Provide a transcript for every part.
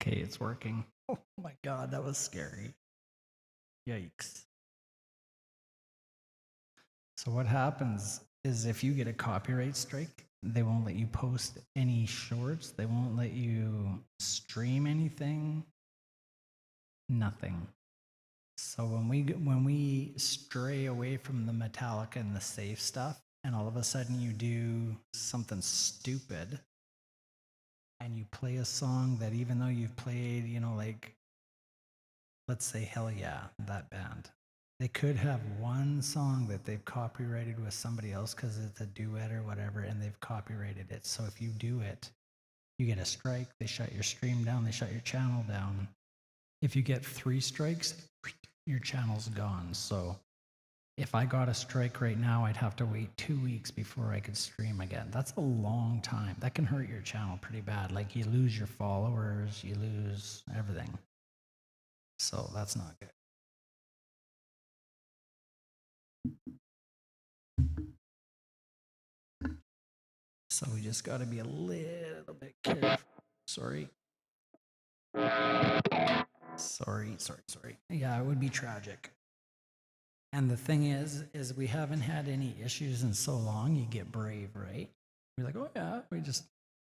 Okay, it's working. Oh my god, that was scary. Yikes. So what happens is if you get a copyright strike, they won't let you post any shorts. They won't let you stream anything. Nothing. So when we stray away from the Metallica and the safe stuff, and all of a sudden you do something stupid, and you play a song that even though you've played, you know, like, let's say Hell Yeah, that band, they could have one song that they've copyrighted with somebody else because it's a duet or whatever, and they've copyrighted it. So if you do it, you get a strike, they shut your stream down, they shut your channel down. If you get 3 strikes, your channel's gone. So if I got a strike right now, I'd have to wait 2 weeks before I could stream again. That's a long time. That can hurt your channel pretty bad. Like, you lose your followers, you lose everything. So that's not good. So we just got to be a little bit careful. Sorry. Yeah, it would be tragic. And the thing is we haven't had any issues in so long. You get brave, right? We're like, oh yeah, we just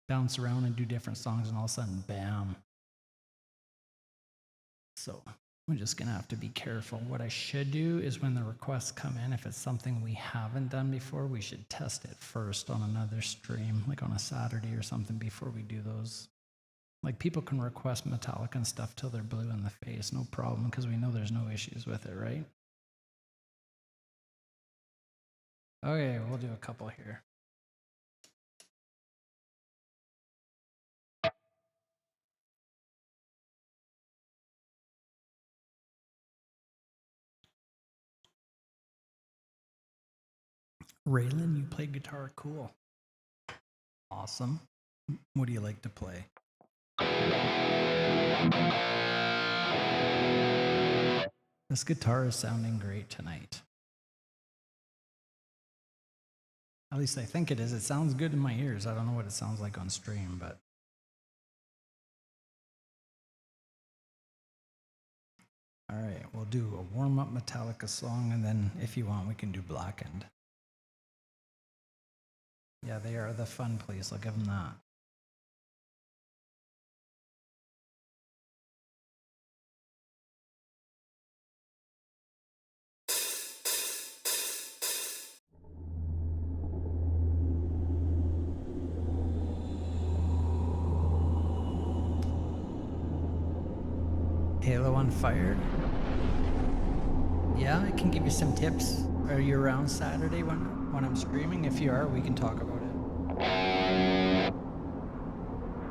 bounce around and do different songs, and all of a sudden, bam. So we're just gonna have to be careful. What I should do is when the requests come in, if it's something we haven't done before, we should test it first on another stream, like on a Saturday or something, before we do those. Like, people can request Metallica and stuff till they're blue in the face, no problem, because we know there's no issues with it, right? Okay, we'll do a couple here. Raylan, you play guitar, cool. Awesome. What do you like to play? This guitar is sounding great tonight. At least I think it is. It sounds good in my ears. I don't know what it sounds like on stream, but. All right, we'll do a warm-up Metallica song, and then if you want, we can do Blackened. Yeah, they are the fun place. I'll give them that. Halo on Fire. Yeah, I can give you some tips. Are you around Saturday when I'm streaming? If you are, we can talk about it.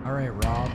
All right, Rob.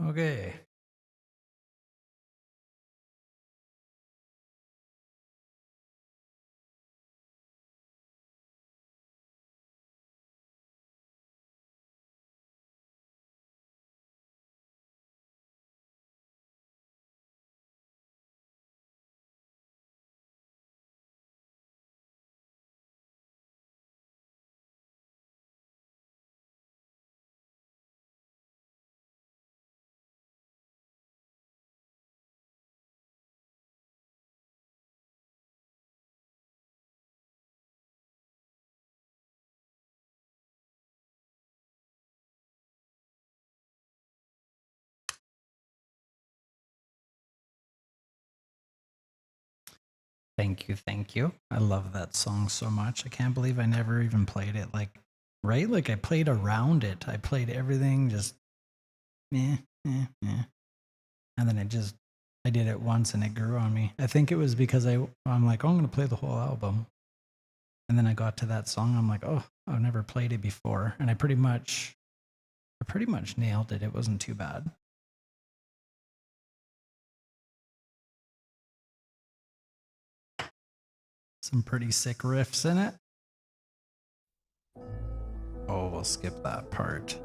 Okay. Thank you, thank you. I love that song so much. I can't believe I never even played it right? Like I played around it. I played everything just meh, meh, meh. And then I did it once and it grew on me. I think it was because I'm like, oh, I'm going to play the whole album. And then I got to that song. I'm like, oh, I've never played it before. And I pretty much nailed it. It wasn't too bad. Some pretty sick riffs in it. Oh, we'll skip that part.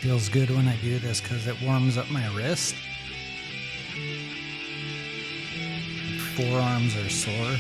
Feels good when I do this because it warms up my wrist. Forearms are sore.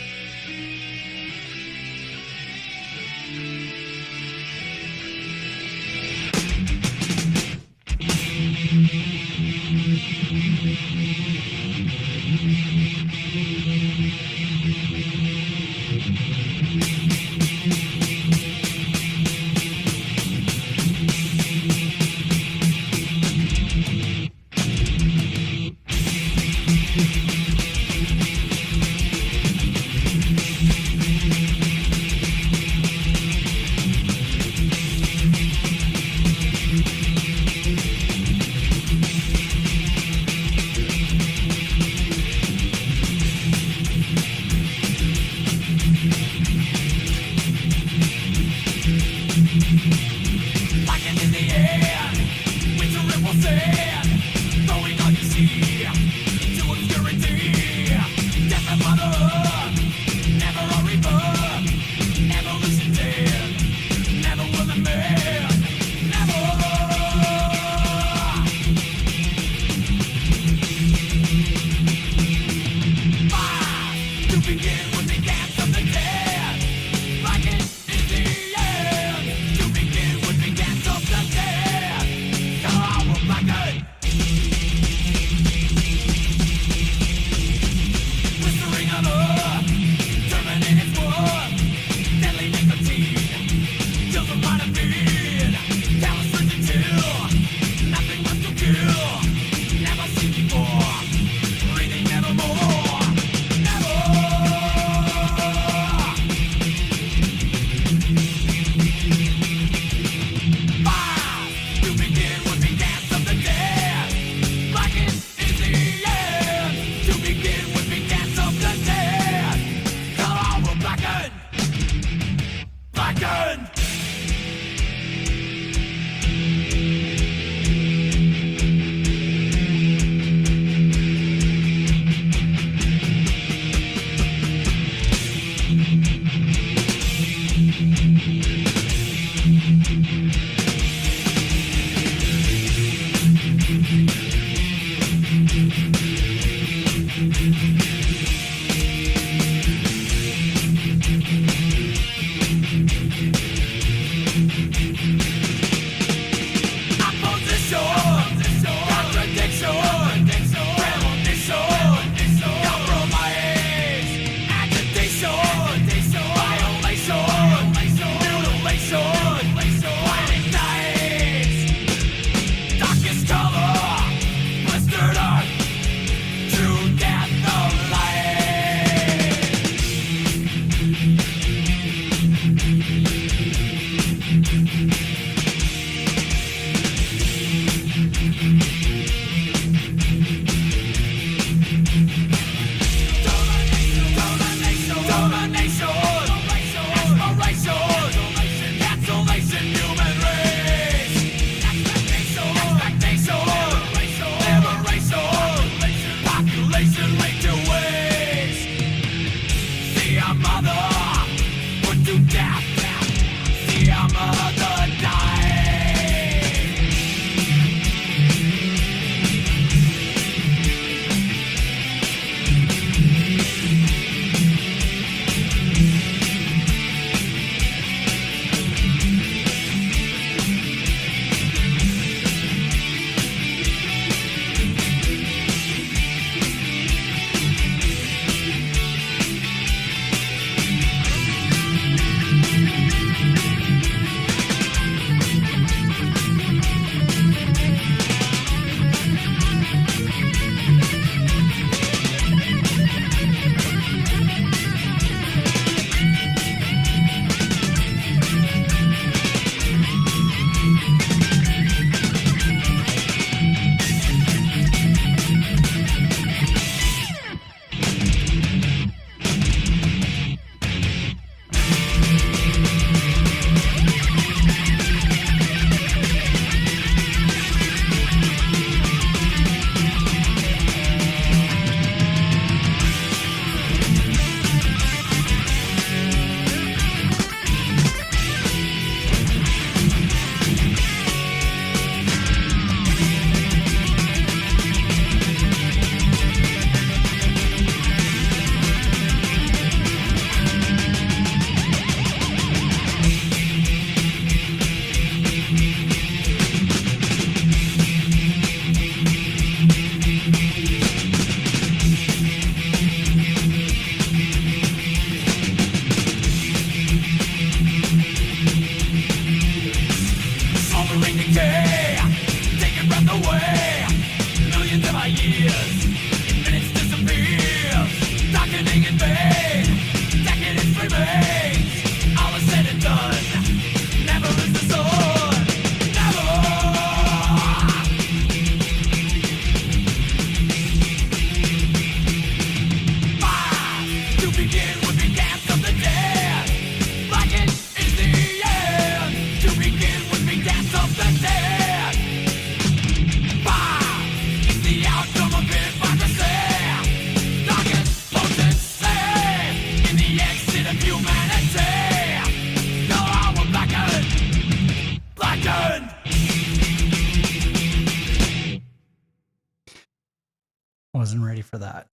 Wasn't ready for that.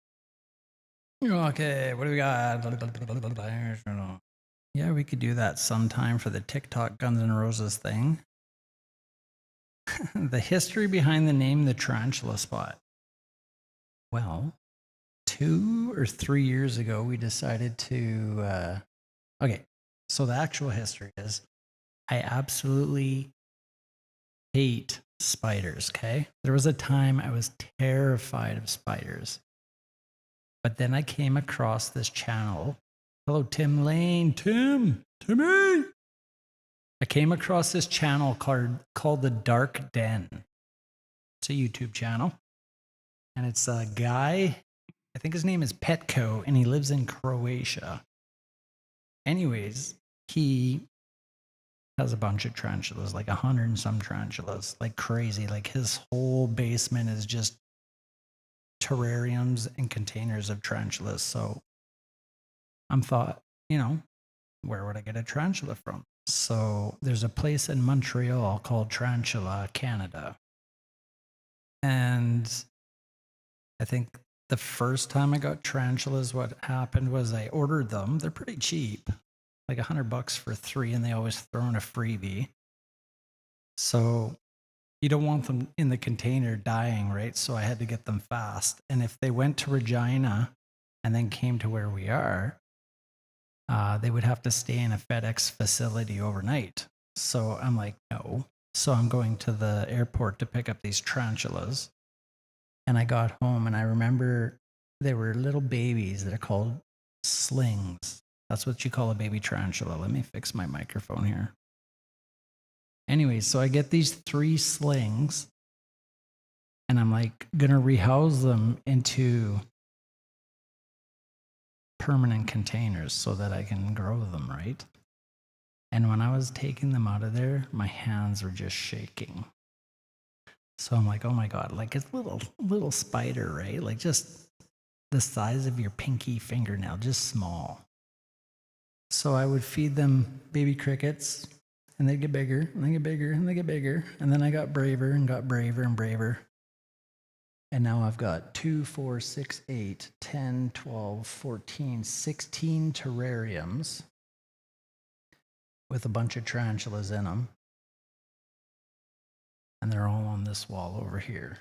Okay, what do we got? Yeah, we could do that sometime for the TikTok Guns N' Roses thing. The history behind the name the Tarantula Spot. Well, 2 or 3 years ago, we decided to. Okay, so the actual history is I absolutely hate spiders, okay? There was a time I was terrified of spiders. But then I came across this channel. Hello, Tim Lane. Timmy! I came across this channel called The Dark Den. It's a YouTube channel. And it's a guy, I think his name is Petko, and he lives in Croatia. Anyways, he has a bunch of tarantulas, like 100 and some tarantulas, like crazy. Like his whole basement is just terrariums and containers of tarantulas. So I'm thought, where would I get a tarantula from? So there's a place in Montreal called Tarantula Canada. And I think the first time I got tarantulas, what happened was I ordered them. They're pretty cheap, like $100 for 3, and they always throw in a freebie. So you don't want them in the container dying, right? So I had to get them fast. And if they went to Regina and then came to where we are, they would have to stay in a FedEx facility overnight. So I'm like, no. So I'm going to the airport to pick up these tarantulas. And I got home and I remember they were little babies that are called slings. That's what you call a baby tarantula. Let me fix my microphone here. Anyways, so I get these 3 slings and I'm like gonna rehouse them into permanent containers so that I can grow them, right? And when I was taking them out of there, my hands were just shaking. So I'm like, oh my God, like it's little spider, right? Like just the size of your pinky fingernail, just small. So I would feed them baby crickets, and they'd get bigger, and they get bigger, and they get bigger. And then I got braver and got braver and braver. And now I've got 2, 4, 6, 8, 10, 12, 14, 16 terrariums with a bunch of tarantulas in them. And they're all on this wall over here.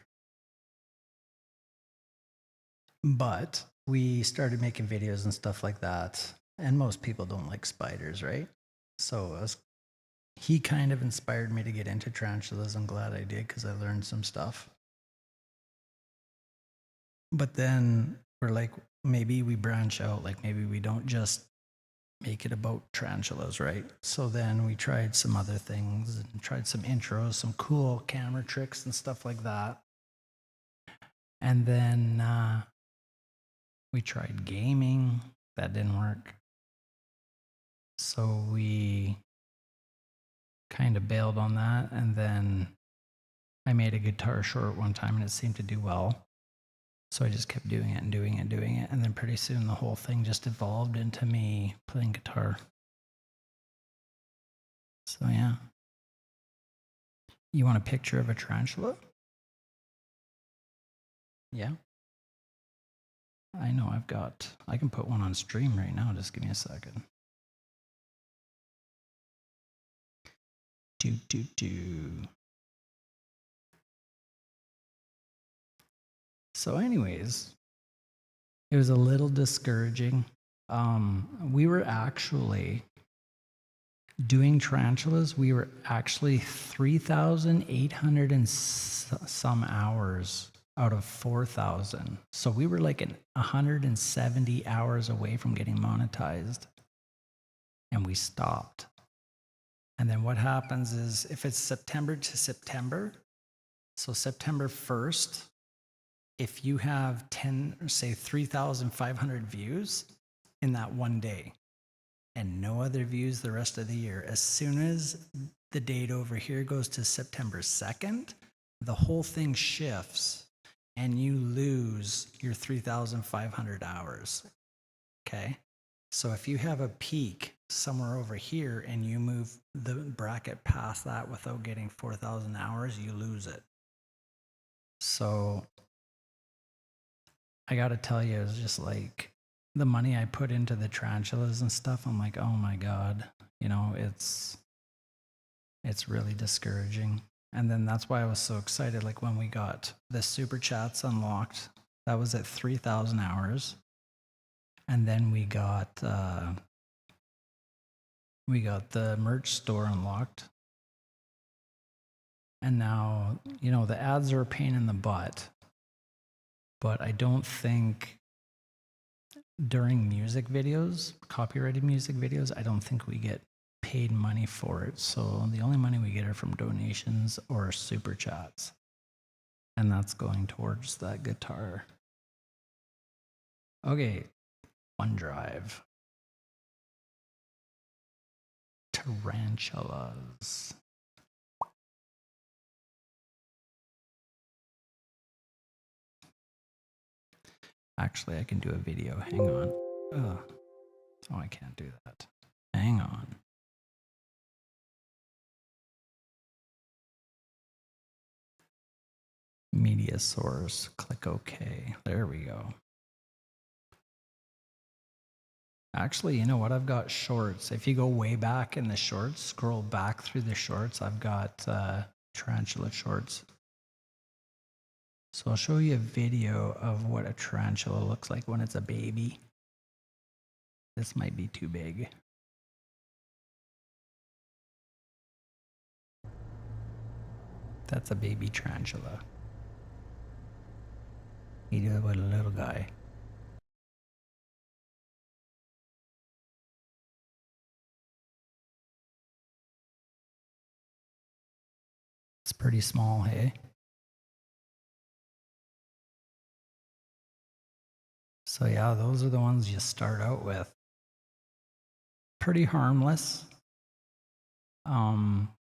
But we started making videos and stuff like that. And most people don't like spiders, right? So he kind of inspired me to get into tarantulas. I'm glad I did because I learned some stuff. But then we're like, maybe we branch out. Like maybe we don't just make it about tarantulas, right? So then we tried some other things and tried some intros, some cool camera tricks and stuff like that. And then we tried gaming. That didn't work. So we kind of bailed on that. And then I made a guitar short one time and it seemed to do well. So I just kept doing it and doing it and doing it. And then pretty soon the whole thing just evolved into me playing guitar. So yeah. You want a picture of a tarantula? Yeah. I know I can put one on stream right now. Just give me a second. So anyways, it was a little discouraging. We were actually doing tarantulas. We were actually 3,800 and some hours out of 4,000. So we were like 170 hours away from getting monetized. And we stopped. And then what happens is if it's September to September, so September 1st, if you have 3,500 views in that one day and no other views the rest of the year, as soon as the date over here goes to September 2nd, the whole thing shifts and you lose your 3,500 hours. Okay? So if you have a peak somewhere over here and you move the bracket past that without getting 4,000 hours, you lose it. So I got to tell you, it's just like the money I put into the tarantulas and stuff. I'm like, oh my God, it's really discouraging. And then that's why I was so excited. Like when we got the super chats unlocked, that was at 3,000 hours. And then we got the merch store unlocked. And now, the ads are a pain in the butt. But I don't think during music videos, copyrighted music videos, I don't think we get paid money for it. So the only money we get are from donations or super chats. And that's going towards that guitar. Okay, OneDrive. Tarantulas. Actually, I can do a video. Hang on. Oh, I can't do that. Hang on. Media source. Click OK. There we go. Actually, you know what? I've got shorts. If you go way back in the shorts, scroll back through the shorts, I've got tarantula shorts. So I'll show you a video of what a tarantula looks like when it's a baby. This might be too big. That's a baby tarantula. He did it with a little guy. It's pretty small, hey? So yeah, those are the ones you start out with. Pretty harmless.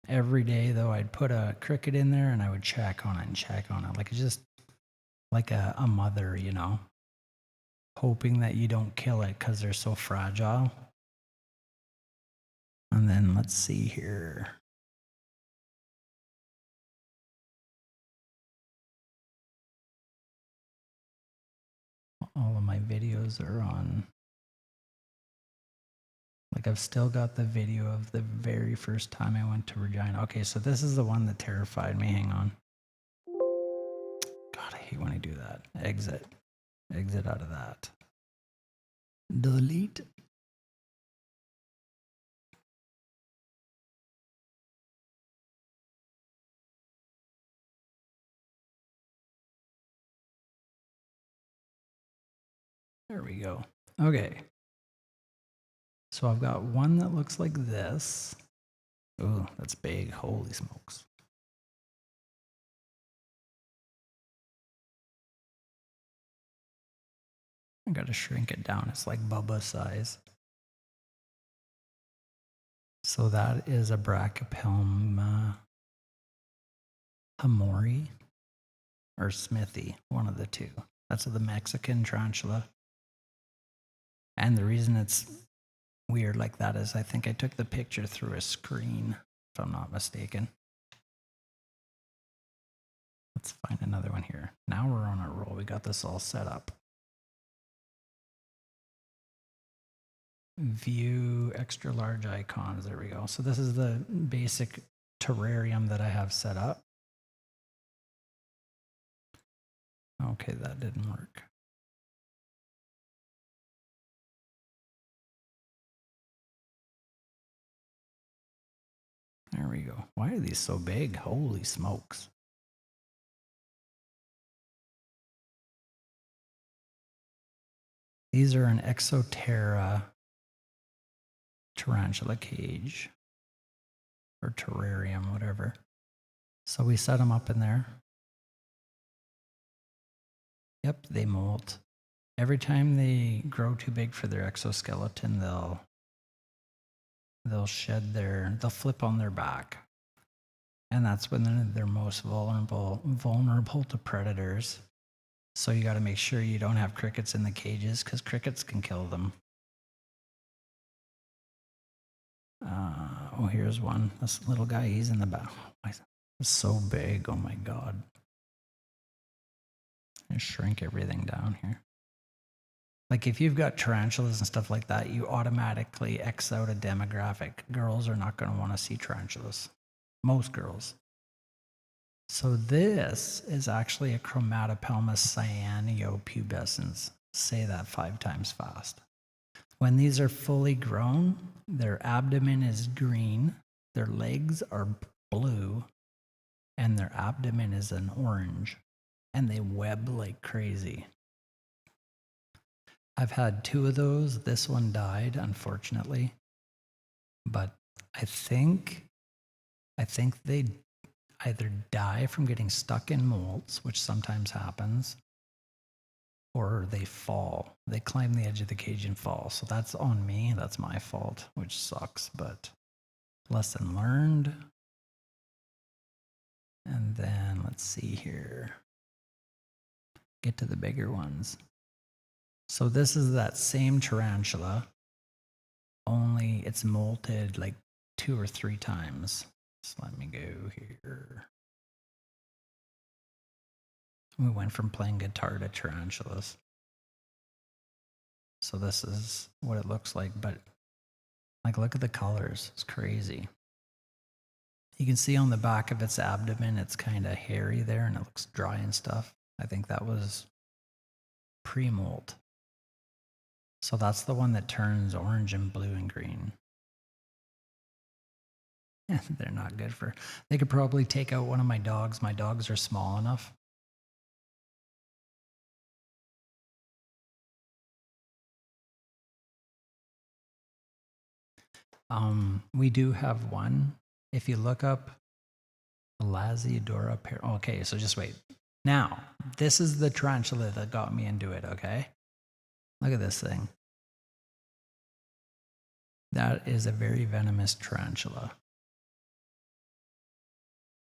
Every day though, I'd put a cricket in there and I would check on it and check on it. Like it's just like a mother, hoping that you don't kill it because they're so fragile. then let's see here. All of my videos are on. Like, I've still got the video of the very first time I went to Regina. Okay, so this is the one that terrified me. Hang on. God, I hate when I do that. Exit. Exit out of that. Delete. There we go. Okay. So I've got one that looks like this. Ooh, that's big. Holy smokes. I gotta shrink it down. It's like Bubba size. So that is a Brachypelma Hamori or Smithy, one of the two. That's the Mexican tarantula. And the reason it's weird like that is I think I took the picture through a screen, if I'm not mistaken. Let's find another one here. Now we're on a roll. We got this all set up. View extra large icons. There we go. So this is the basic terrarium that I have set up. Okay, that didn't work. There we go. Why are these so big? Holy smokes. These are an Exoterra tarantula cage or terrarium, whatever. So we set them up in there. Yep, they molt. Every time they grow too big for their exoskeleton, they'll flip on their back. And that's when they're most vulnerable to predators. So you got to make sure you don't have crickets in the cages because crickets can kill them. Oh, here's one. This little guy, he's in the back. It's so big. Oh my God. I shrink everything down here. Like if you've got tarantulas and stuff like that, you automatically X out a demographic. Girls are not going to want to see tarantulas. Most girls. So this is actually a Chromatopelma cyanopubescens. Say that 5 times fast. When these are fully grown, their abdomen is green, their legs are blue, and their abdomen is an orange, and they web like crazy. I've had 2 of those. This one died, unfortunately, but I think they either die from getting stuck in molds, which sometimes happens, or they fall. They climb the edge of the cage and fall. So that's on me. That's my fault, which sucks, but lesson learned. And then let's see here. Get to the bigger ones. So this is that same tarantula, only it's molted like 2 or 3 times. So let me go here. We went from playing guitar to tarantulas. So this is what it looks like, but like look at the colors. It's crazy. You can see on the back of its abdomen, it's kind of hairy there and it looks dry and stuff. I think that was pre-molt. So that's the one that turns orange and blue and green. They're not good for, they could probably take out one of my dogs. My dogs are small enough. We do have one. If you look up Laziodora, okay, so just wait. Now, this is the tarantula that got me into it, okay? Look at this thing. That is a very venomous tarantula.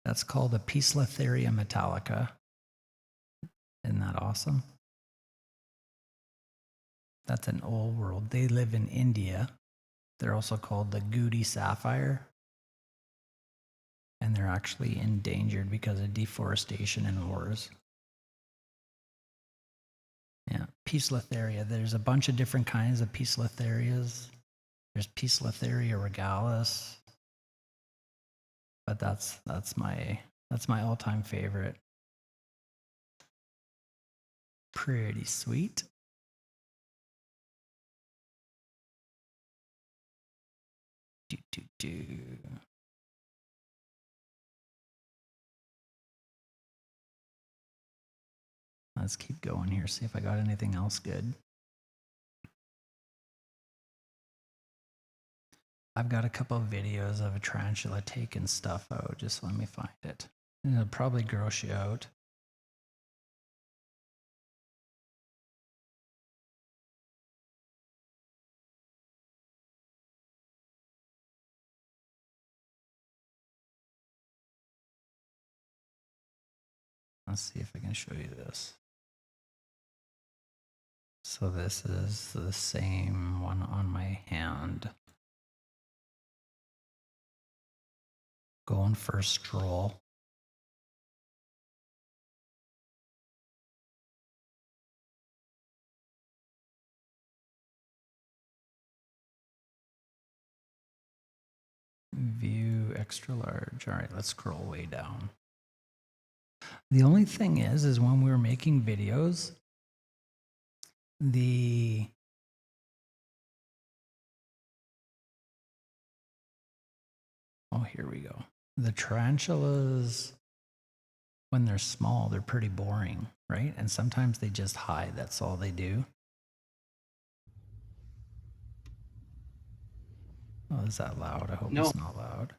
That's called a Poecilotheria metallica. Isn't that awesome? That's an old world. They live in India. They're also called the Goody Sapphire. And they're actually endangered because of deforestation and wars. Yeah, Poecilotheria. There's a bunch of different kinds of Poecilotherias. There's Poecilotheria regalis, but that's my all-time favorite. Pretty sweet. Do. Let's keep going here, see if I got anything else good. I've got a couple of videos of a tarantula taking stuff out. Just let me find it. It'll probably gross you out. Let's see if I can show you this. So this is the same one on my hand. Going for a stroll. View extra large. All right, let's scroll way down. The only thing is when we were making videos, oh, here we go. The tarantulas, when they're small, they're pretty boring, right? And sometimes they just hide. That's all they do. Oh, is that loud? I hope it's not loud.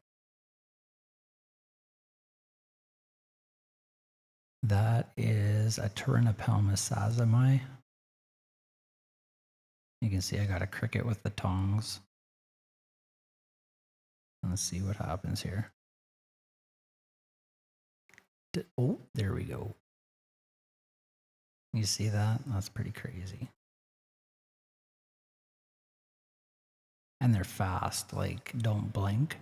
That is a Turrinapelma sazami. You can see I got a cricket with the tongs. Let's see what happens here. Oh, there we go. You see that? That's pretty crazy. And they're fast, like don't blink.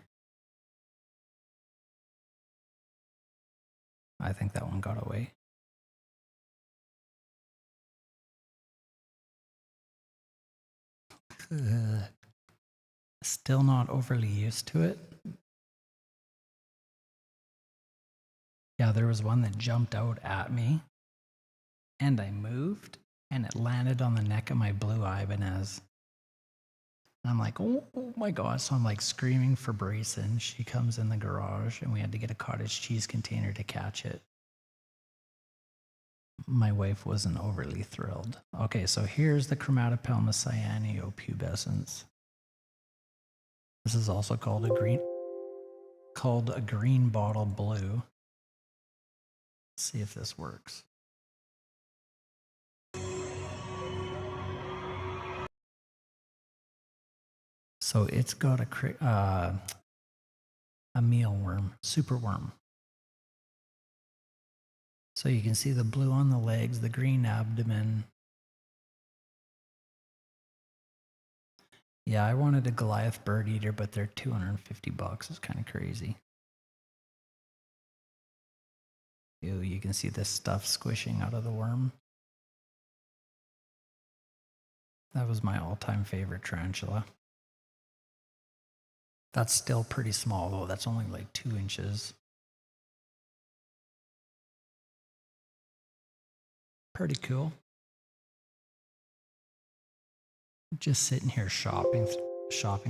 I think that one got away. Still not overly used to it. Yeah, there was one that jumped out at me and I moved and it landed on the neck of my blue Ibanez. And I'm like, oh my gosh. So I'm like screaming for Brayson. She comes in the garage and we had to get a cottage cheese container to catch it. My wife wasn't overly thrilled. Okay, so here's the Chromatopelma cyaneo-pubescens. This is also called a green bottle blue. Let's see if this works. So it's got a mealworm, superworm. So you can see the blue on the legs, the green abdomen. Yeah, I wanted a Goliath bird eater, but they're $250. It's kind of crazy. Ew, you can see this stuff squishing out of the worm. That was my all-time favorite tarantula. That's still pretty small though. That's only like 2 inches. Pretty cool. Just sitting here shopping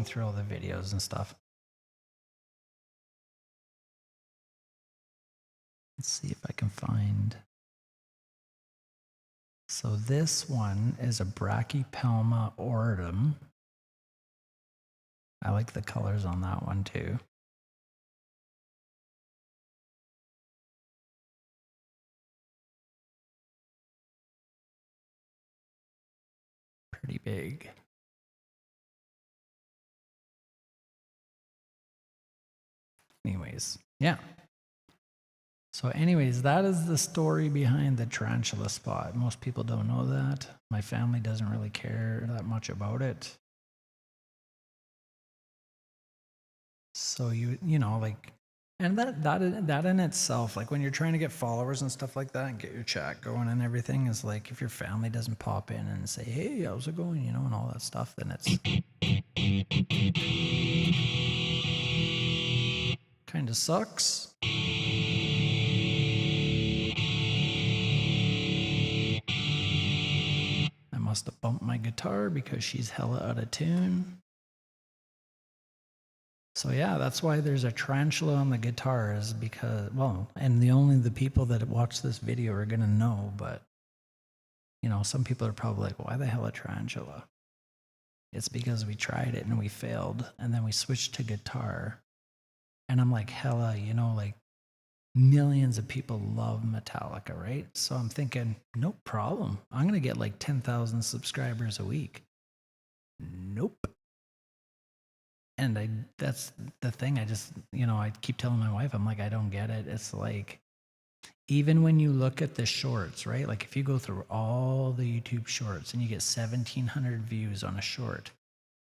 through all the videos and stuff. Let's see if I can find. So this one is a Brachypelma oridum. I like the colors on that one too. Pretty big. Anyways, yeah. So anyways, that is the story behind the tarantula spot. Most people don't know that. My family doesn't really care that much about it. So you know, like, and that in itself, like when you're trying to get followers and stuff like that and get your chat going and everything, is like if your family doesn't pop in and say, hey, how's it going, you know, and all that stuff, then it's kind of sucks. I must have bumped my guitar because she's hella out of tune. So yeah, that's why there's a tarantula on the guitar, is because, well, and the people that watch this video are gonna know, but you know, some people are probably like, why the hell a tarantula? It's because we tried it and we failed, and then we switched to guitar. And I'm like, hella, you know, like millions of people love Metallica, right? So I'm thinking, no problem. I'm gonna get like 10,000 subscribers a week. Nope. And that's the thing. I just, you know, I keep telling my wife, I'm like, I don't get it. It's like, even when you look at the shorts, right? Like if you go through all the YouTube shorts and you get 1,700 views on a short,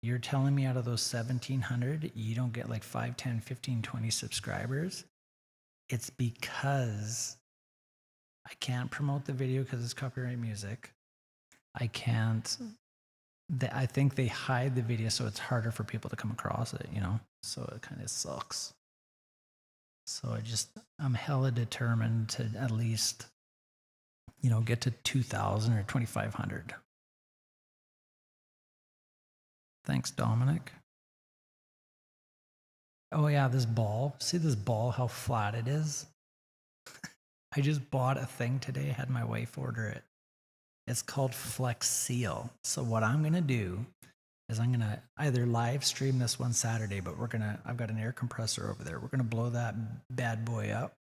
you're telling me out of those 1,700, you don't get like 5, 10, 15, 20 subscribers? It's because I can't promote the video because it's copyright music. I can't. I think they hide the video so it's harder for people to come across it, you know? So it kind of sucks. So I'm hella determined to at least, you know, get to 2,000 or 2,500. Thanks, Dominic. Oh yeah, this ball. See this ball, how flat it is? I just bought a thing today, had my wife order it. It's called Flex Seal. So what I'm gonna do is I'm gonna either live stream this one Saturday, but I've got an air compressor over there. We're gonna blow that bad boy up.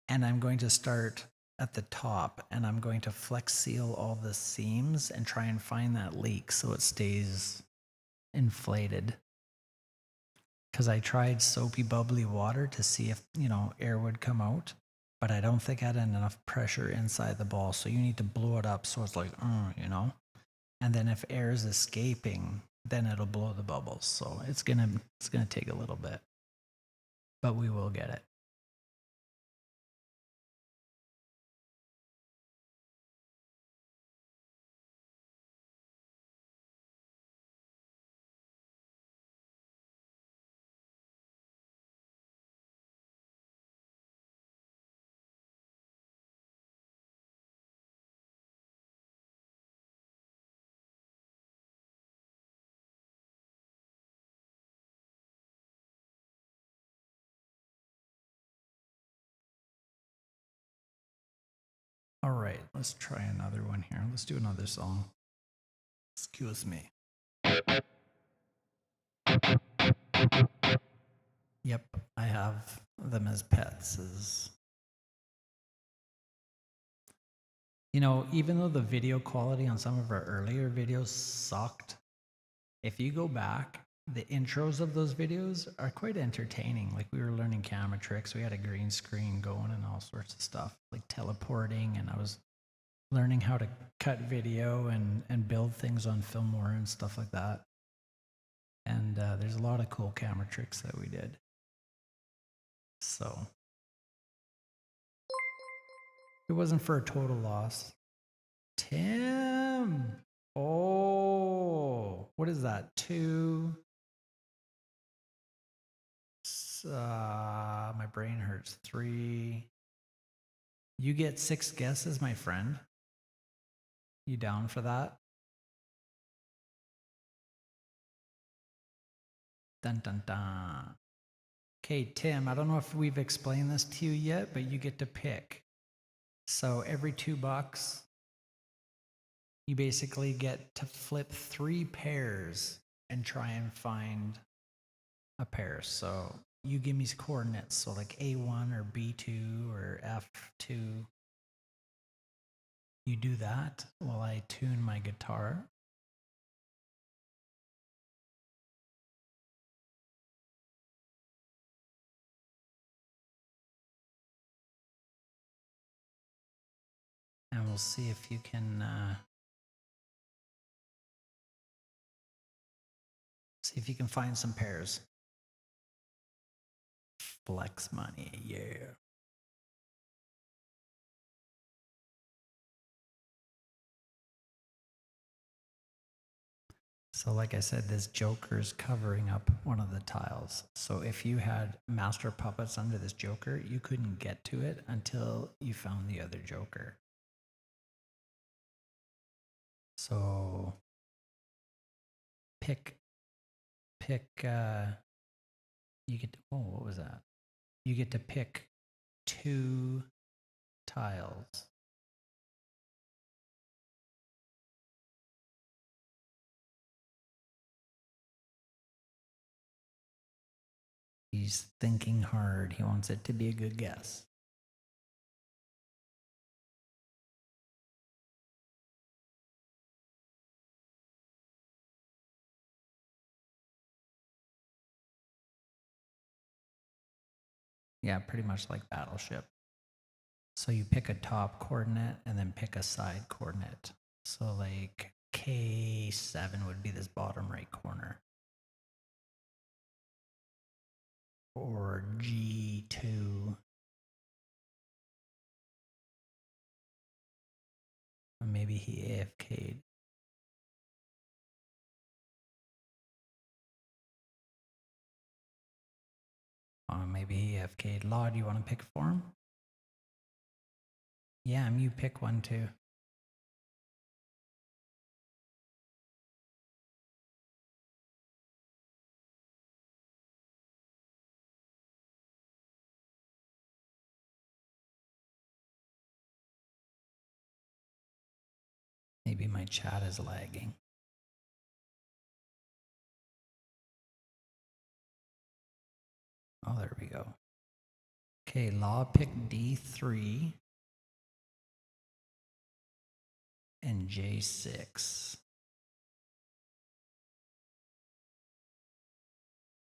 And I'm going to start at the top and I'm going to flex seal all the seams and try and find that leak so it stays inflated. Because I tried soapy bubbly water to see if, you know, air would come out, but I don't think I had enough pressure inside the ball. So you need to blow it up so it's like, you know, and then if air is escaping, then it'll blow the bubbles. So it's gonna take a little bit, but we will get it. All right, let's try another one here. Let's do another song. Excuse me. Yep, I have them as pets. You know, even though the video quality on some of our earlier videos sucked, if you go back, the intros of those videos are quite entertaining. Like we were learning camera tricks. We had a green screen going and all sorts of stuff, like teleporting, and I was learning how to cut video and build things on Filmora and stuff like that. And there's a lot of cool camera tricks that we did. So it wasn't for a total loss. Tim. Oh, what is that? 2. My brain hurts. 3. You get 6 guesses, my friend. You down for that? Dun dun dun. Okay, Tim, I don't know if we've explained this to you yet, but you get to pick. So every $2, you basically get to flip 3 pairs and try and find a pair. So you give me coordinates, so like A1 or B2 or F2. You do that while I tune my guitar. And we'll see if you can find some pairs. Flex money, yeah. So like I said, this Joker's covering up one of the tiles. So if you had master puppets under this Joker, you couldn't get to it until you found the other Joker. So pick, you get to, oh, what was that? You get to pick 2 tiles. He's thinking hard. He wants it to be a good guess. Yeah, pretty much like Battleship. So you pick a top coordinate and then pick a side coordinate. So like K7 would be this bottom right corner. Or G2. Or maybe he AFK'd. Maybe he AFK'd. Law, do you want to pick for him? Yeah, you pick one too. Maybe my chat is lagging. Oh, there we go. Okay, Law picked D3 and J6.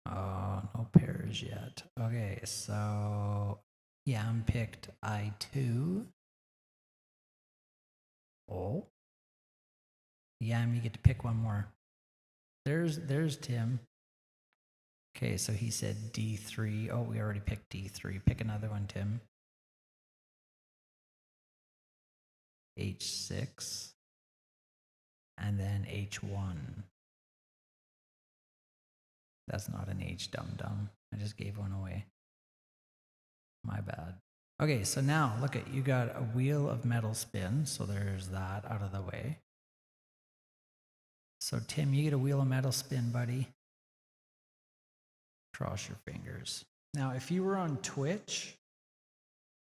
Oh, no pairs yet. Okay, so Yam picked I2. Oh. Yam, you get to pick one more. There's Tim. Okay, so he said D3. Oh, we already picked D3. Pick another one, Tim. H6. And then H1. That's not an H, dum-dum. I just gave one away. My bad. Okay, so now look at, you got a wheel of metal spin, so there's that out of the way. So Tim, you get a wheel of metal spin, buddy. Cross your fingers. Now, if you were on Twitch,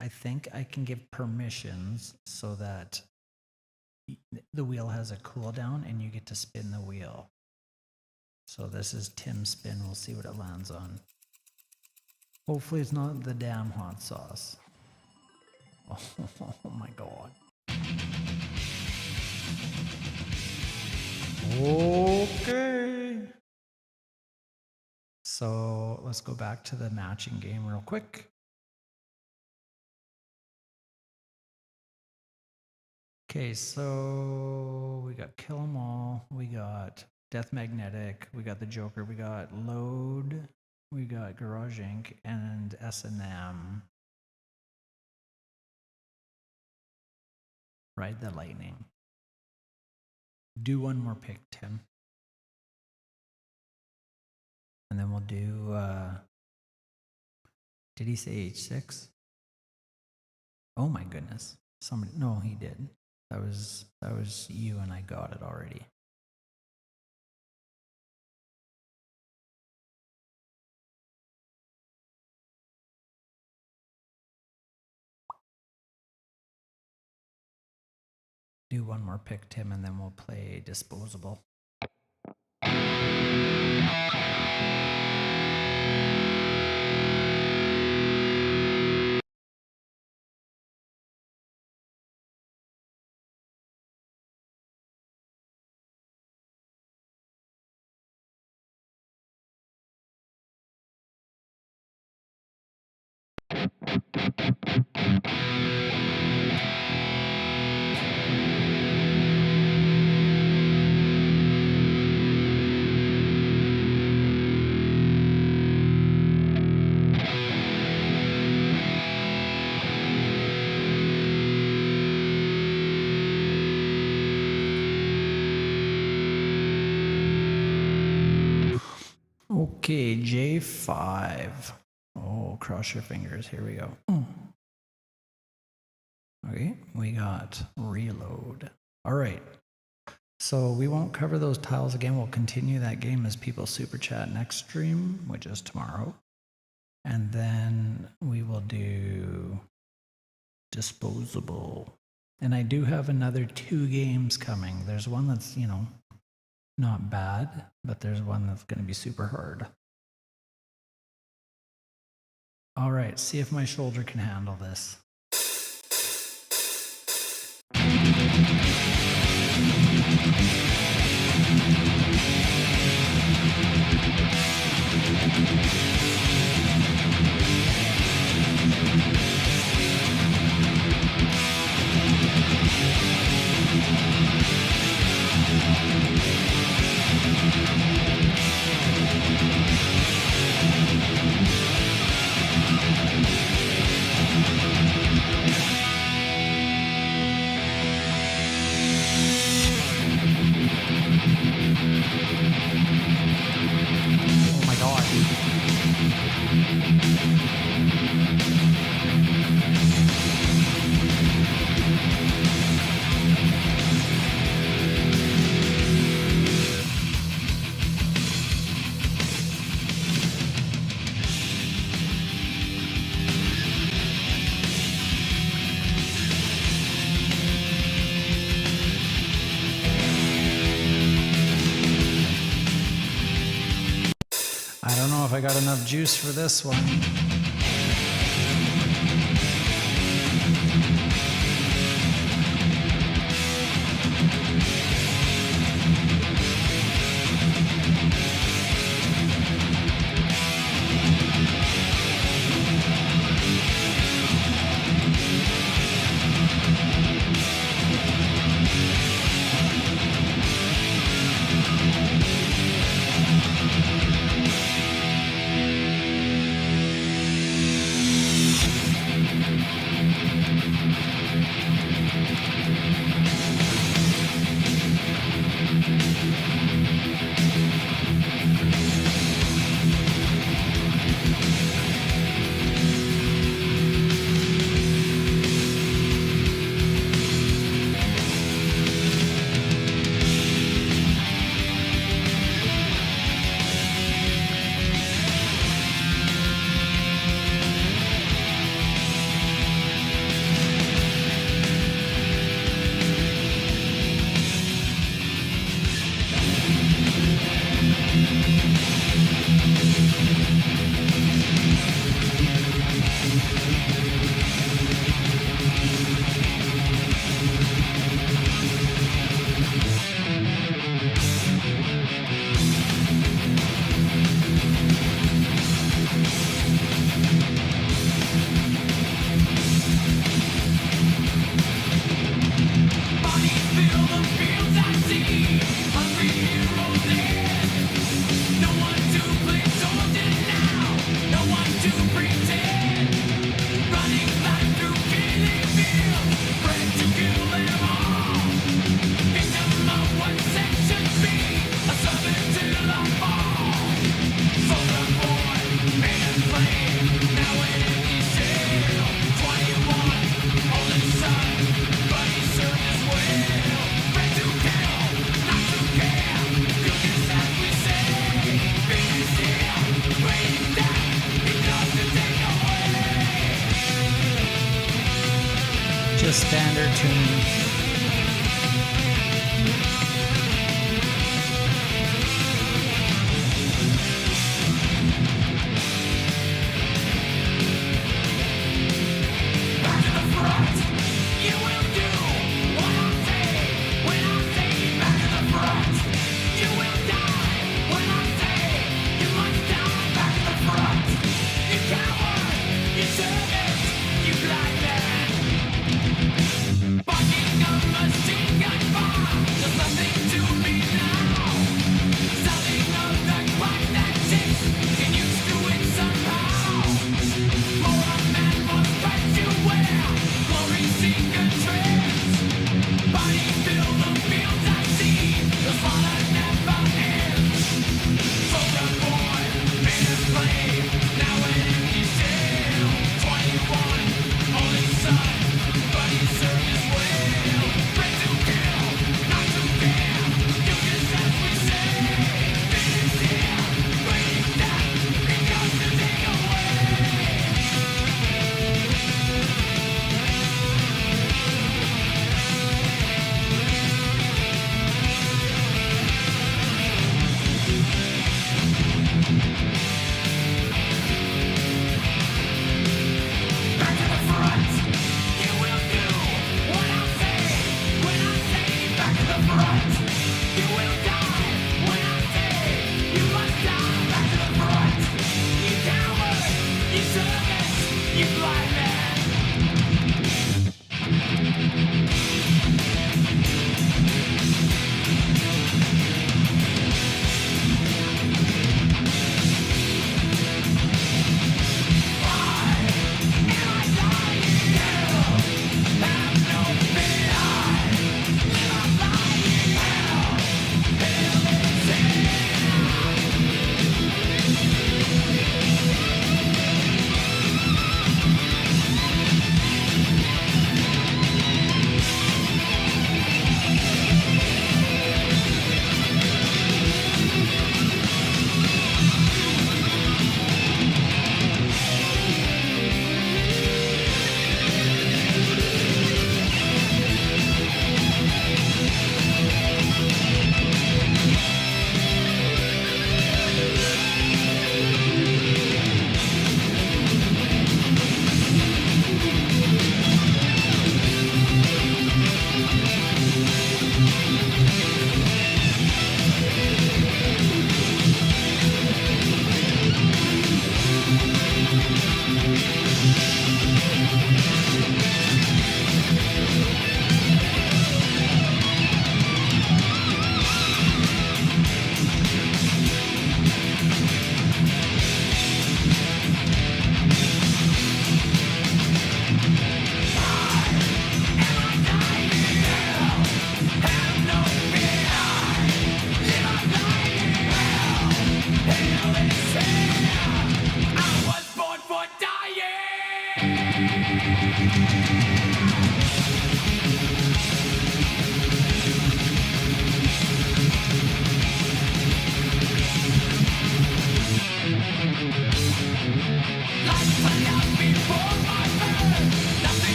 I think I can give permissions so that the wheel has a cooldown and you get to spin the wheel. So this is Tim's spin. We'll see what it lands on. Hopefully it's not the damn hot sauce. Oh my God. Okay. So let's go back to the matching game real quick. Okay, so we got Kill 'Em All, we got Death Magnetic, we got the Joker, we got Load, we got Garage Inc. and S&M. Ride the Lightning. Do one more pick, Tim. And then we'll do, did he say H6? Oh my goodness. Somebody, no, he did. That was you and I got it already. Do one more pick, Tim, and then we'll play Disposable. Okay, J5. Oh, cross your fingers. Here we go. Okay, we got reload. All right. So we won't cover those tiles again. We'll continue that game as people super chat next stream, which is tomorrow. And then we will do disposable. And I do have another 2 games coming. There's one that's, you know, not bad, but there's one that's going to be super hard. All right, see if my shoulder can handle this. Oh my God. I don't know if I got enough juice for this one. Just standard tuning. Fucking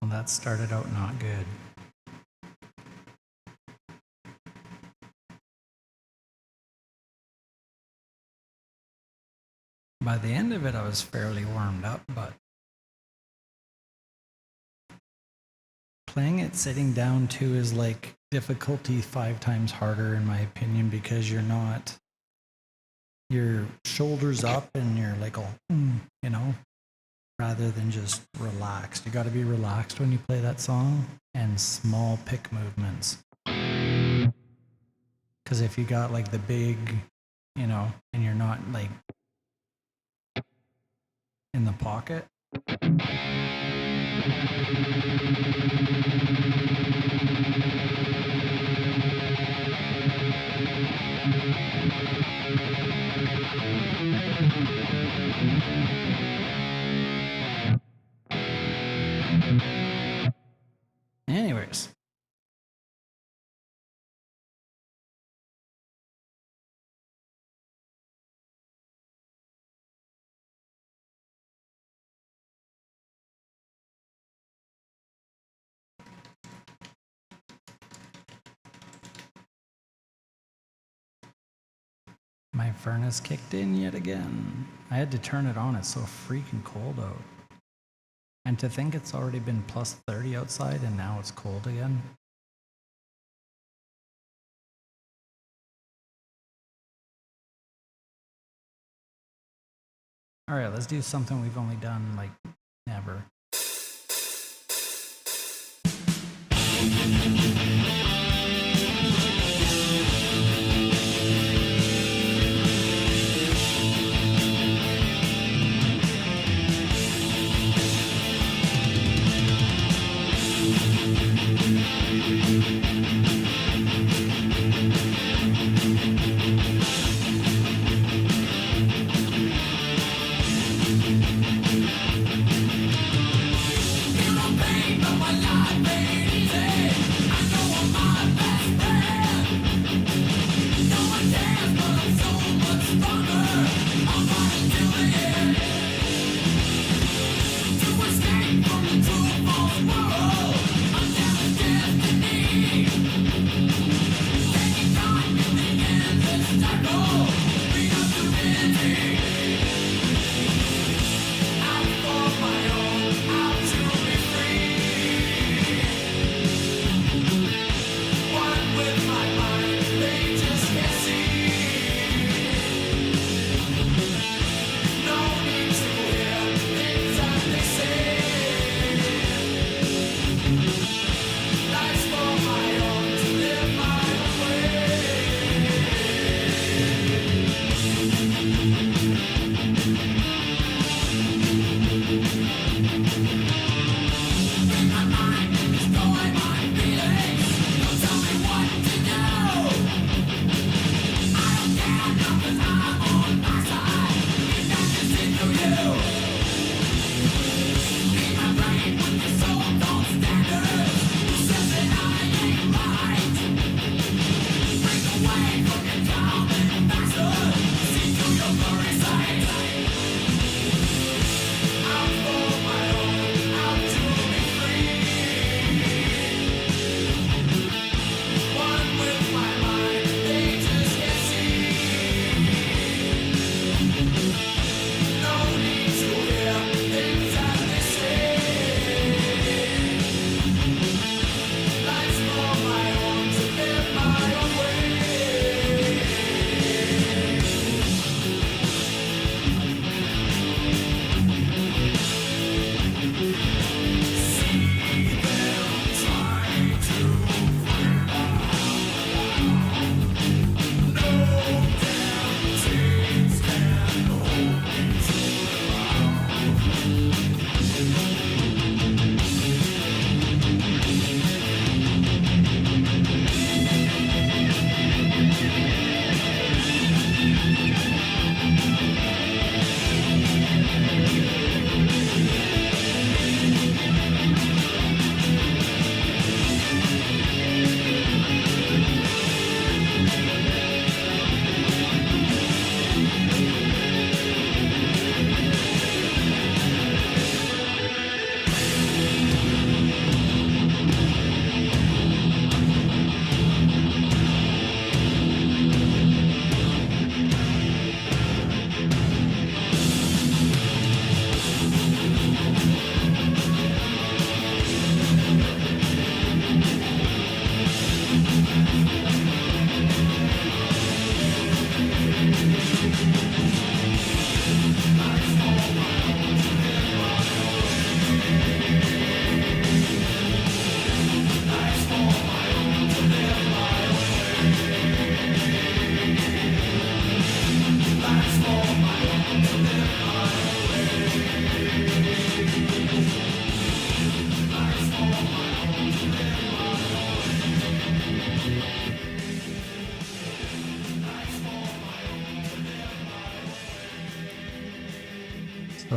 Well, that started out not good. By the end of it, I was fairly warmed up, but playing it sitting down too is like difficulty 5 times harder in my opinion, because you're not, your shoulders up and you're like all, you know, rather than just relaxed. You got to be relaxed when you play that song, and small pick movements. Because if you got like the big, you know, and you're not like in the pocket. Anyways. My furnace kicked in yet again. I had to turn it on. It's so freaking cold out. And to think it's already been plus 30 outside and now it's cold again. All right, let's do something we've only done like never. Feel the pain of my life, baby. I know I'm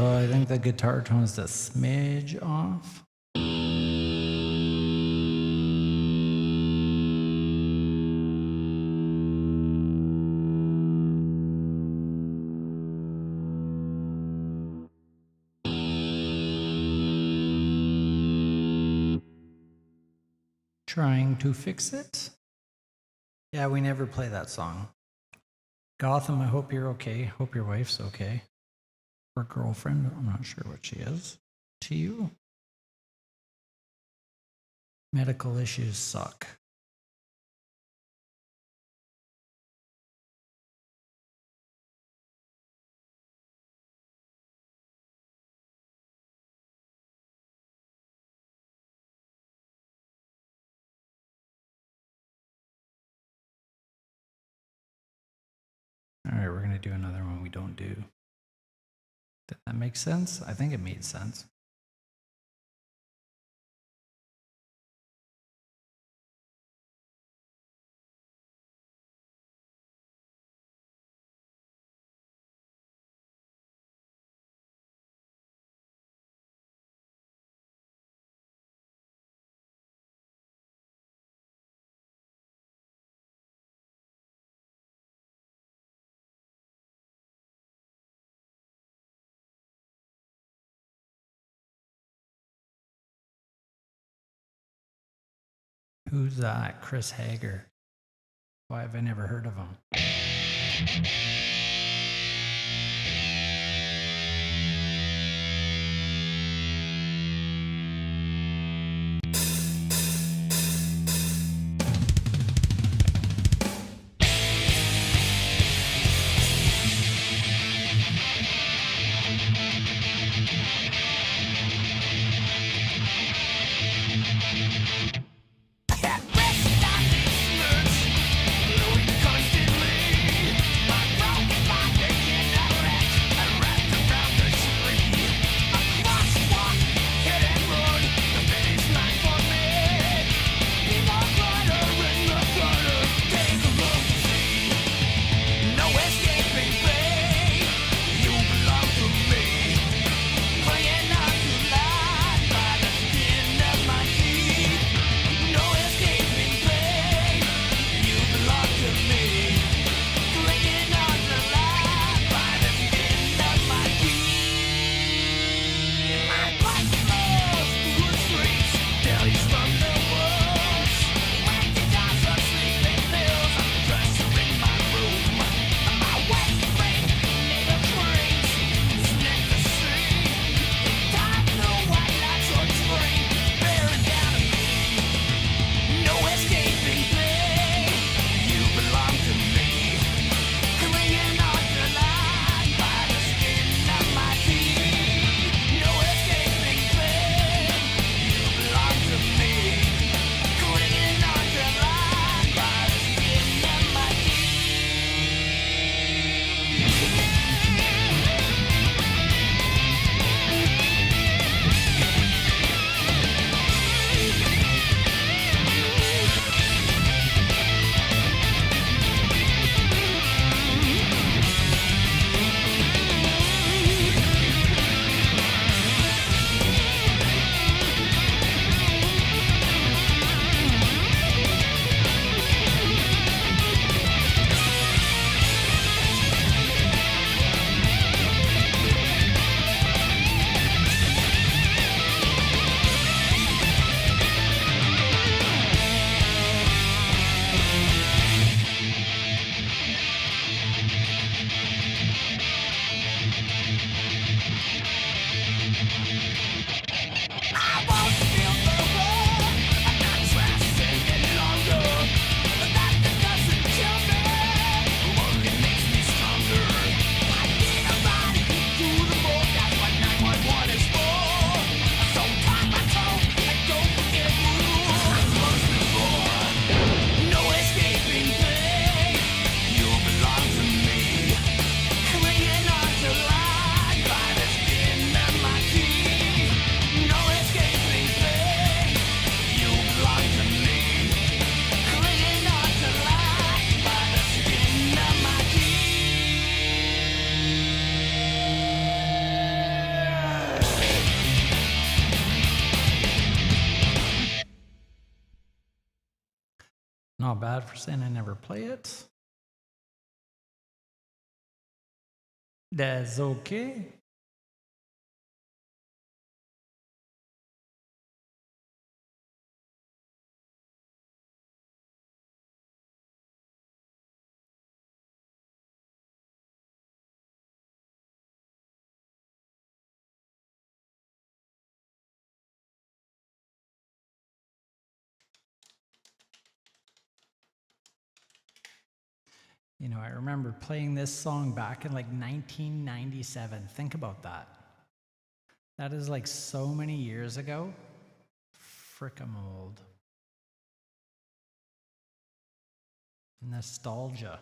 I think the guitar tone's a smidge off. Trying to fix it. Yeah, we never play that song. Gotham, I hope you're okay. Hope your wife's okay. Or girlfriend, I'm not sure what she is. To you. Medical issues suck. All right, we're going to do another one we don't do. Did that make sense? I think it made sense. Who's that? Chris Hager. Why have I never heard of him? Not bad for saying I never play it. That's okay. You know, I remember playing this song back in like 1997. Think about that. That is like so many years ago. Frick, I'm old. Nostalgia.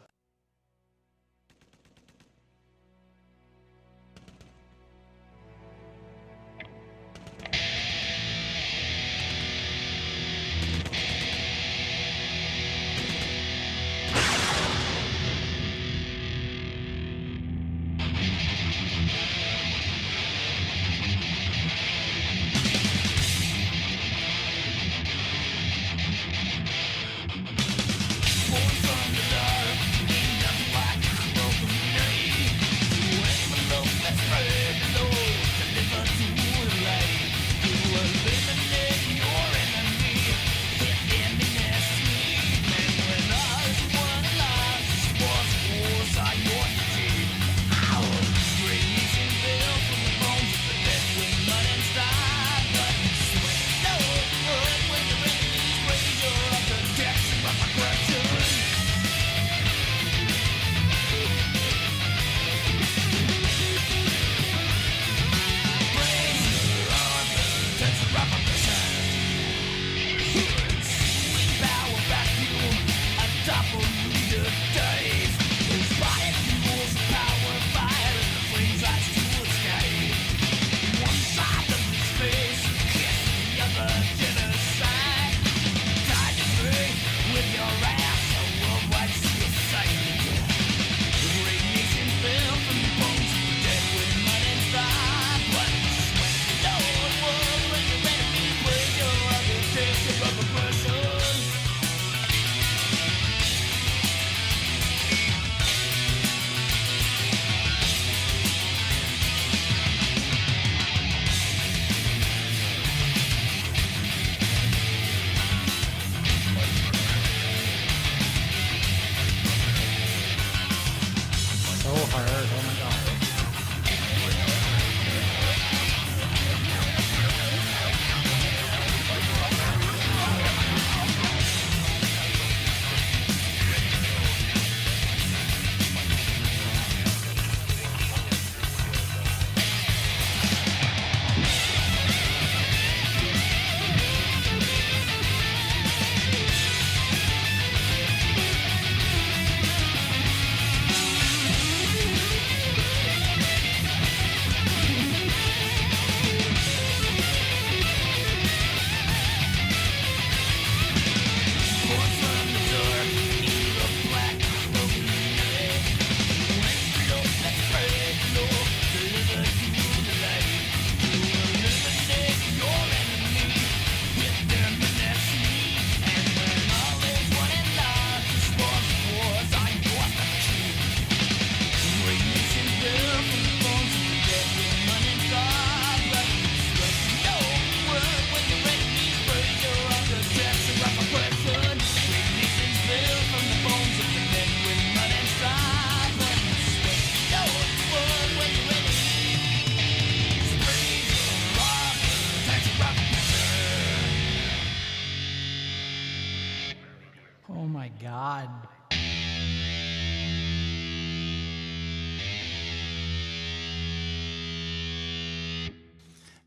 Oh my God.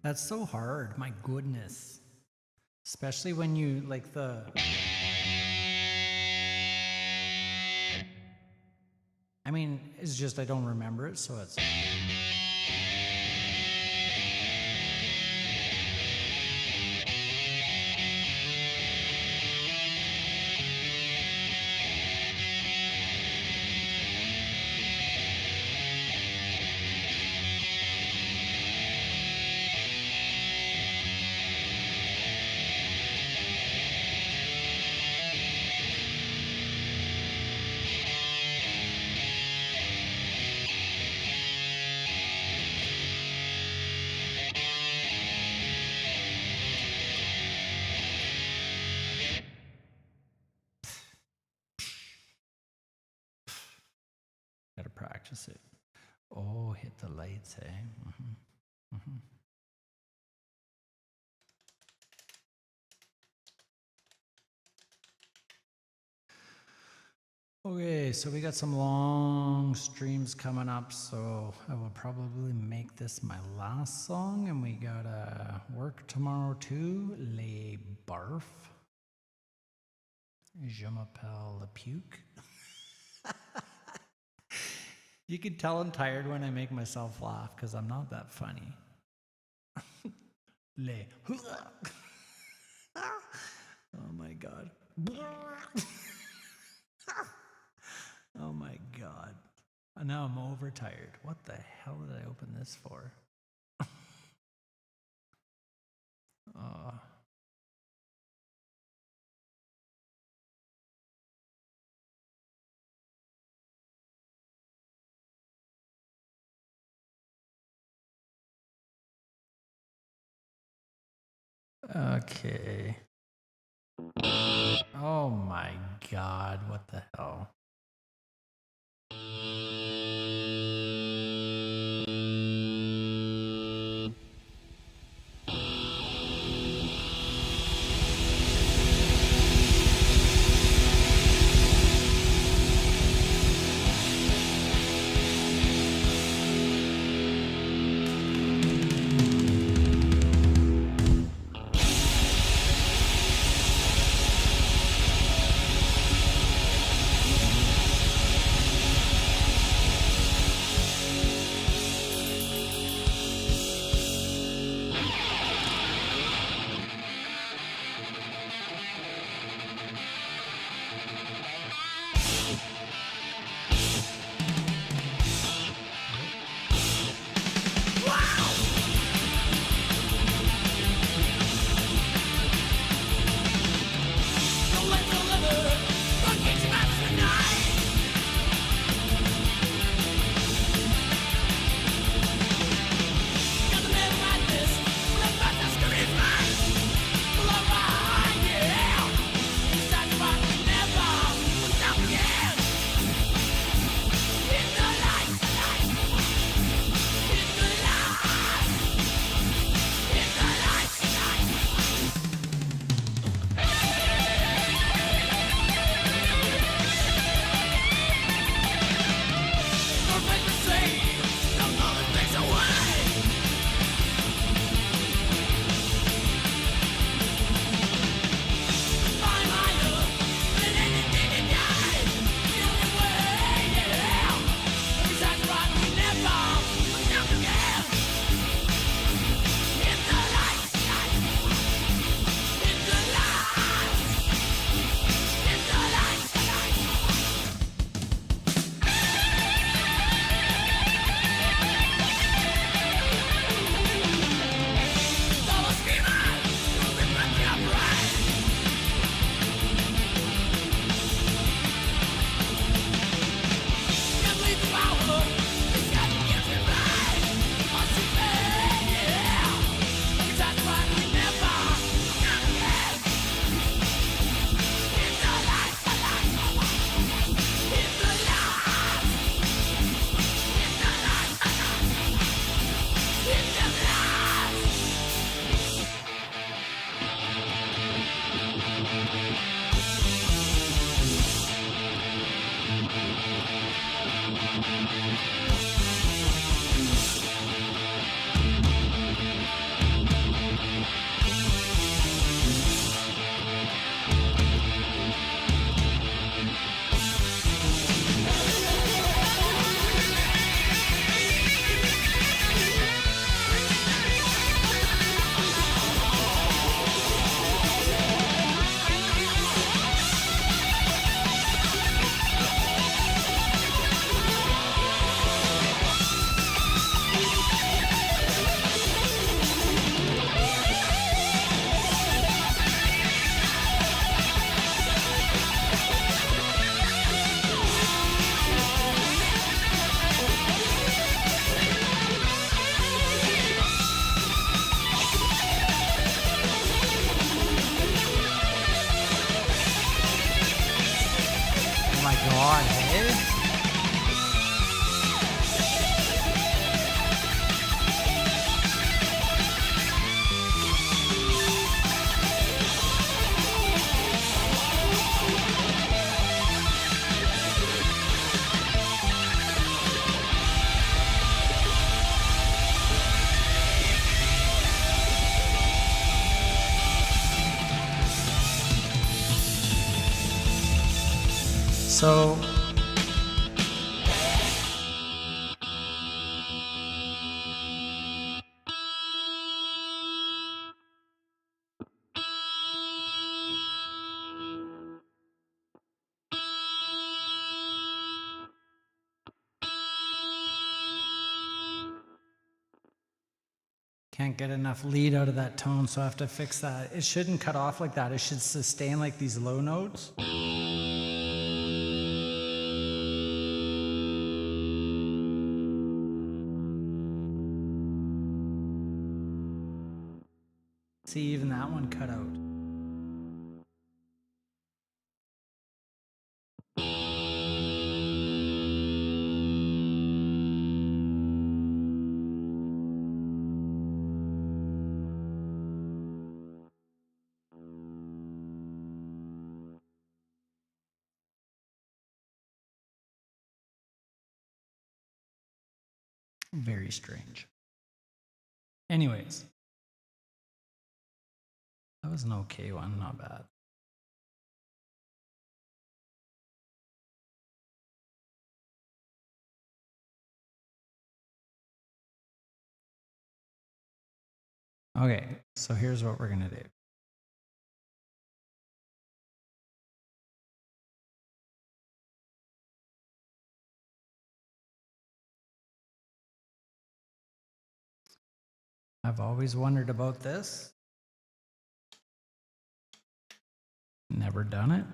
That's so hard. My goodness. Especially when you like the. I mean, it's just I don't remember it, so it's. practice it. Oh, hit the lights, eh? Mm-hmm. Mm-hmm. Okay, so we got some long streams coming up, so I will probably make this my last song, and we gotta work tomorrow too. Les barf. Je m'appelle le puke. You can tell I'm tired when I make myself laugh because I'm not that funny. Les. Oh my god. Oh my god. Now I'm overtired. What the hell did I open this for? Okay. Oh my god, what the hell? God, hey? So can't get enough lead out of that tone, so I have to fix that. It shouldn't cut off like that. It should sustain like these low notes. See, even that one cut out. Very strange. Anyways, that was an okay one, not bad. Okay, so here's what we're gonna do. I've always wondered about this. Never done it.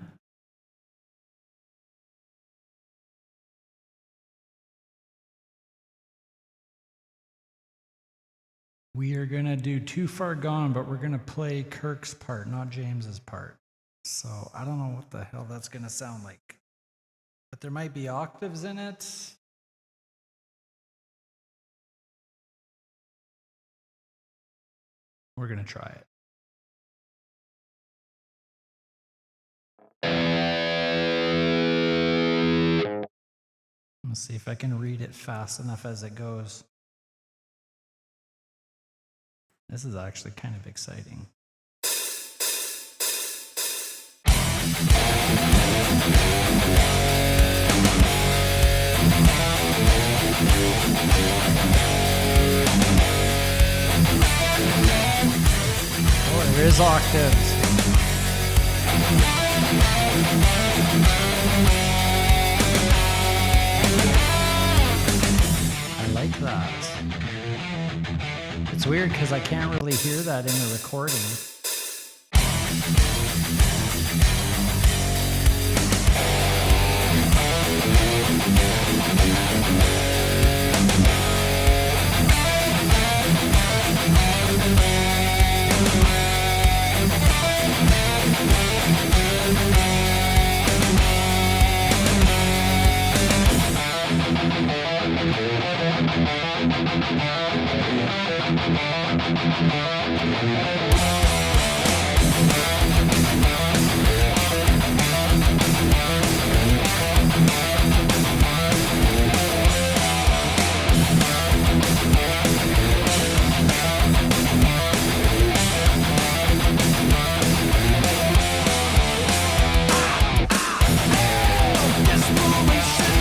We are gonna do Too Far Gone, but we're gonna play Kirk's part, not James's part. So I don't know what the hell that's gonna sound like. But there might be octaves in it. We're gonna try it. Let's see if I can read it fast enough as it goes. This is actually kind of exciting. Oh, there is octaves. I like that. It's weird because I can't really hear that in the recording. Isolation,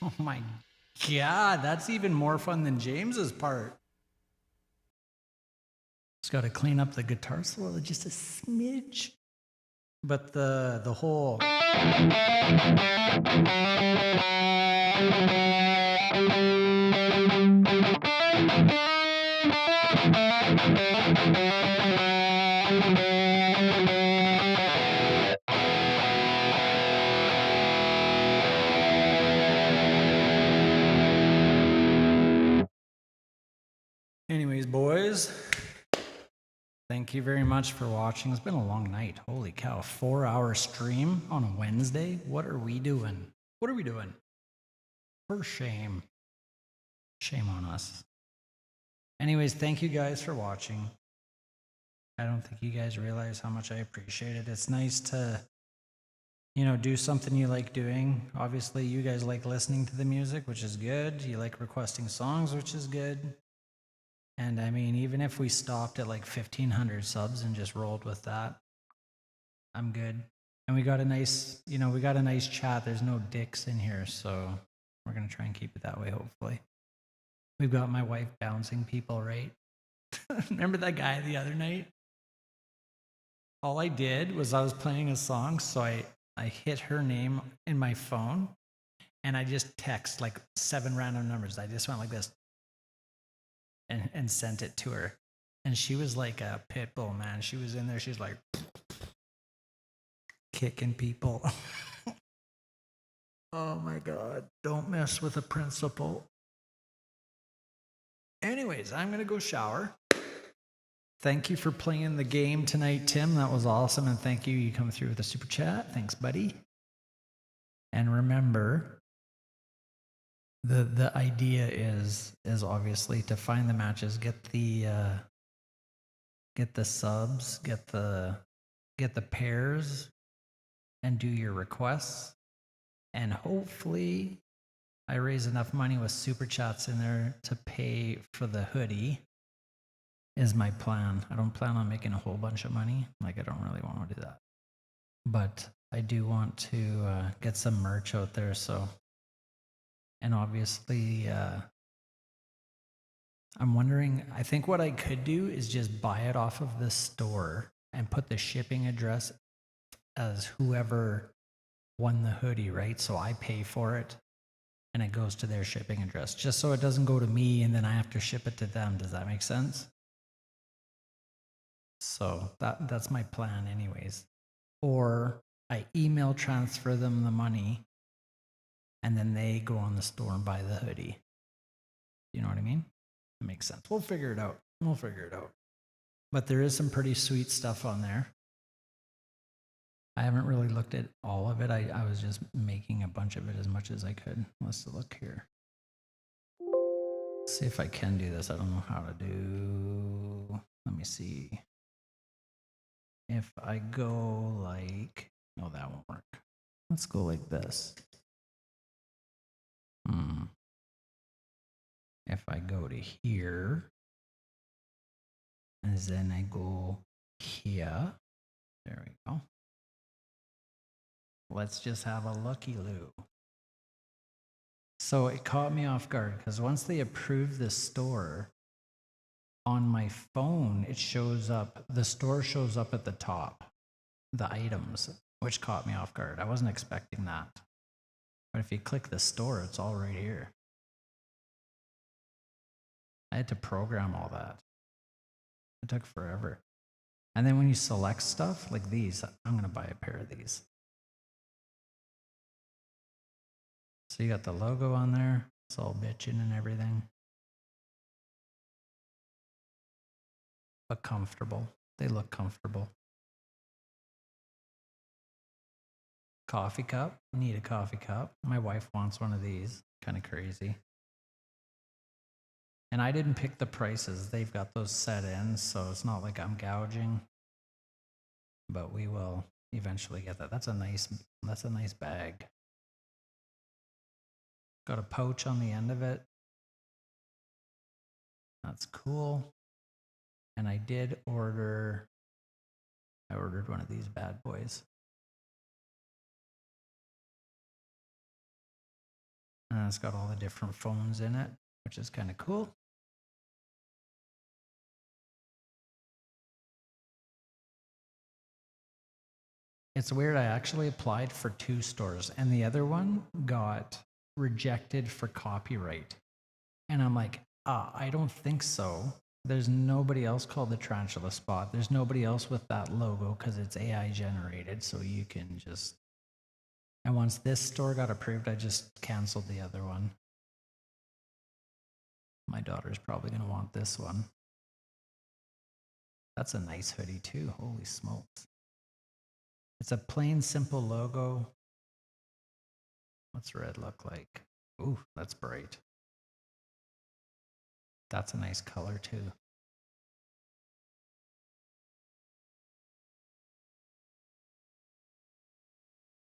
Oh my God, that's even more fun than James's part. Just got to clean up the guitar solo just a smidge. But the whole anyways, boys, thank you very much for watching. It's been a long night. Holy cow, 4-hour stream on a Wednesday. What are we doing? What are we doing? For shame. Shame on us. Anyways, thank you guys for watching. I don't think you guys realize how much I appreciate it. It's nice to, do something you like doing. Obviously, you guys like listening to the music, which is good. You like requesting songs, which is good. And I mean, even if we stopped at like 1,500 subs and just rolled with that, I'm good. And we got a nice, chat. There's no dicks in here, so we're going to try and keep it that way, hopefully. We've got my wife bouncing people, right? Remember that guy the other night? All I did was I was playing a song, so I hit her name in my phone, and I just text like 7 random numbers. I just went like this and sent it to her. And she was like a pit bull, man. She was in there. She was like kicking people. Oh my God. Don't mess with a principal. Anyways, I'm going to go shower. Thank you for playing the game tonight, Tim. That was awesome. And thank you. You come through with a super chat. Thanks, buddy. And remember, the idea is obviously to find the matches, get the subs, get the pairs, and do your requests. And hopefully I raise enough money with super chats in there to pay for the hoodie is my plan. I don't plan on making a whole bunch of money. Like, I don't really want to do that. But I do want to get some merch out there. So, and obviously, I'm wondering, I think what I could do is just buy it off of the store and put the shipping address as whoever won the hoodie, right? So I pay for it and it goes to their shipping address, just so it doesn't go to me and then I have to ship it to them. Does that make sense? So that's my plan anyways. Or I email transfer them the money and then they go on the store and buy the hoodie. You know what I mean? It makes sense. We'll figure it out. But there is some pretty sweet stuff on there. I haven't really looked at all of it. I was just making a bunch of it as much as I could. Let's look here. See if I can do this. I don't know how to do. Let me see. If I go like, no, that won't work. Let's go like this. If I go to here, and then I go here, There we go. Let's just have a looky-loo. So it caught me off guard because once they approved the store, on my phone, it shows up, the store shows up at the top, the items, which caught me off guard. I wasn't expecting that. But if you click the store, it's all right here. I had to program all that. It took forever. And then when you select stuff like these, I'm going to buy a pair of these. So you got the logo on there. It's all bitching and everything. But comfortable. They look comfortable. Coffee cup. Need a coffee cup. My wife wants one of these. Kind of crazy. And I didn't pick the prices. They've got those set in, so it's not like I'm gouging. But we will eventually get that. That's a nice bag. Got a pouch on the end of it. That's cool. And I ordered one of these bad boys. And it's got all the different phones in it, which is kind of cool. It's weird, I actually applied for 2 stores and the other one got rejected for copyright. And I'm like, I don't think so. There's nobody else called the Tarantula Spot. There's nobody else with that logo because it's AI generated, so you can just... And once this store got approved, I just canceled the other one. My daughter's probably going to want this one. That's a nice hoodie too. Holy smokes. It's a plain, simple logo. What's red look like? Ooh, that's bright. That's a nice color too.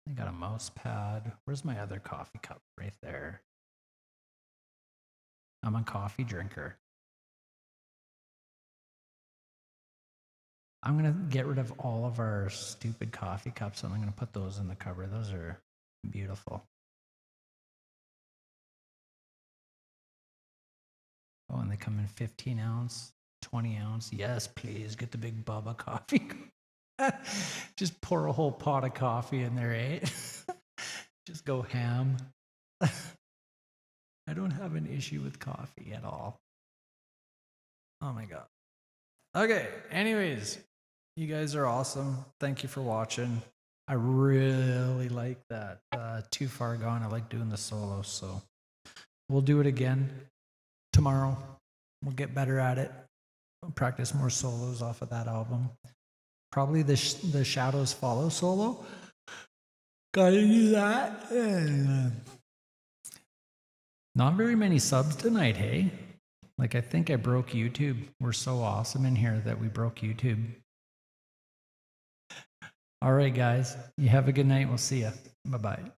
I got a mouse pad. Where's my other coffee cup? Right there. I'm a coffee drinker. I'm going to get rid of all of our stupid coffee cups and I'm going to put those in the cupboard. Those are beautiful. Oh, and they come in 15 ounce, 20 ounce. Yes, please get the big Bubba coffee. Just pour a whole pot of coffee in there, eh? Just go ham. I don't have an issue with coffee at all. Oh my God. Okay, anyways, you guys are awesome. Thank you for watching. I really like that Too Far Gone. I like doing the solos, so we'll do it again tomorrow. We'll get better at it. We'll practice more solos off of that album. Probably the Shadows Follow solo. Gotta do that. And, not very many subs tonight, hey? Like, I think I broke YouTube. We're so awesome in here that we broke YouTube. All right, guys. You have a good night. We'll see you. Bye-bye.